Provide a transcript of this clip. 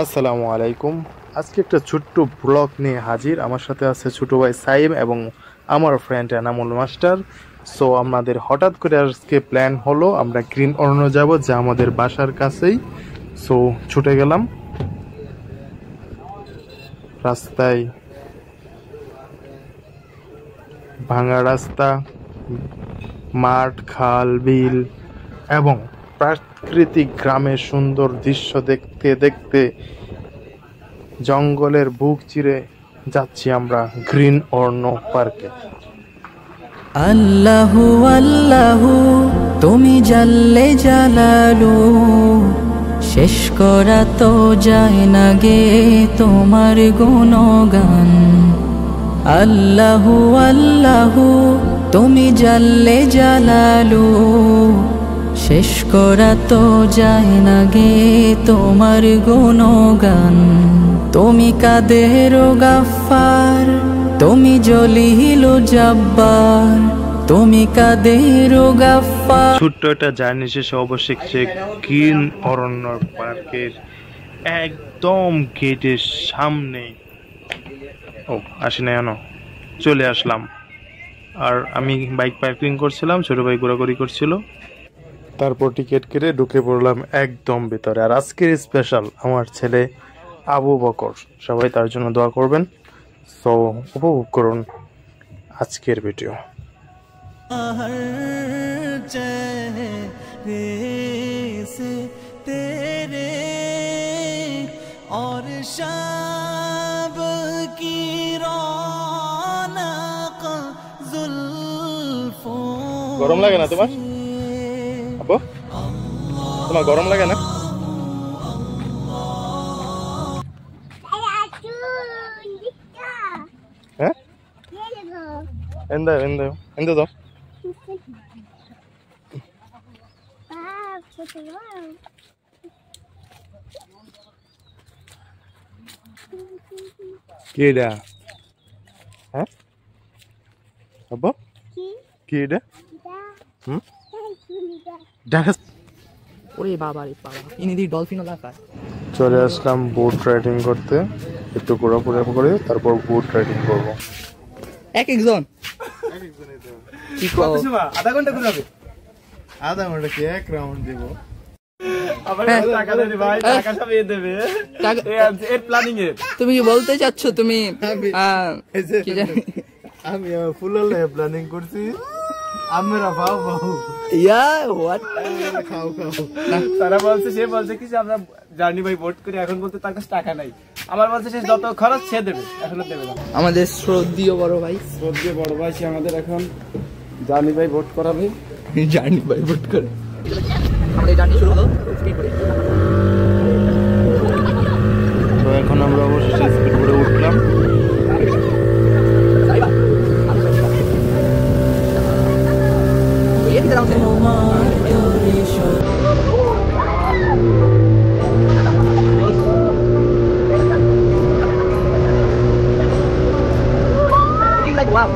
আসসালামু আলাইকুম। আজকে একটা ছোট্ট ব্লগ নিয়ে হাজির। আমার সাথে আছে ছোট ভাই সাইম এবং আমার ফ্রেন্ড এনামুল মাস্টার। সো আমাদের হঠাৎ করে আজকে প্ল্যান হলো আমরা গ্রিন অরণ্য যাব, যা আমাদের বাসার কাছেই। সো ছুটে গেলাম। রাস্তায় ভাঙা রাস্তা, মাঠ, খাল, বিল এবং প্রাকৃতিক গ্রামের সুন্দর দৃশ্য দেখতে দেখতে জঙ্গলের বুক চিরে যাচ্ছি আমরা গ্রিন অরণ্য পার্কে। আল্লাহু আল্লাহু তুমি জাল্লে জালালু, শেষ করা তো যায় না গে তোমার গুণগান। আল্লাহু আল্লাহু তুমি জাল্লে জালালু, শেষ করা তো যায় না গে তোমার গুণগান। তুমি কাদের গাফফার, তুমি জলিল জব্বার, তুমি কাদের গাফফার। ছোট্ট একটা জার্নি শেষে অবশ্যই সে গ্রিন অরণ্য পার্কের একদম গেটের সামনে আসি না কেন চলে আসলাম। আর আমি বাইক পার্কিং করছিলাম, ছোট ভাই ঘোরাঘুরি করছিল, তারপর টিকিট কেটে ঢুকে পড়লাম একদম ভিতরে। আর আজকের স্পেশাল আমার ছেলে আবু বকর, সবাই তার জন্য দোয়া করবেন। সো উপভোগ করুন আজকের ভিডিও। গরম লাগে না তোমার আপু? তোমার গরম লাগে না? হ্যাঁ, এন্দা দাও। কি এটা? হ্যাঁ আপু, কি এটা? ওরে বাবা রে বাবা, ইনি ডলফিনও লাগায়। চলে আসলাম বোট রাইডিং করতে, একটু ঘোরাফেরা করে তারপর বোট রাইডিং করবো। একজন আধা ঘন্টা ঘুরাবে, আধা ঘন্টা কি এক রাউন্ড দিব? তুমি কি বলতে চাচ্ছ? তুমি আমি ফুলাল প্ল্যানিং করছি, আমরা ভাও ভাও খাও খাও। তারা বলছে, সে বলছে কি যে আমরা জার্নি বাই বোট করি, এখন বলতে তার কাছে টাকা নাই। আমার বলছে সে যত খরচ সে দেবে, এখনো দেবে না। আমাদের শ্রদ্ধেয় বড় ভাই, সে আমাদের এখন জার্নি বাই বোট করাবে। জার্নি বাই বোট করে আমাদের জার্নি শুরু হলো। তো এখন আমরা অবশেষে স্পিড বোটে উঠলাম। Wow.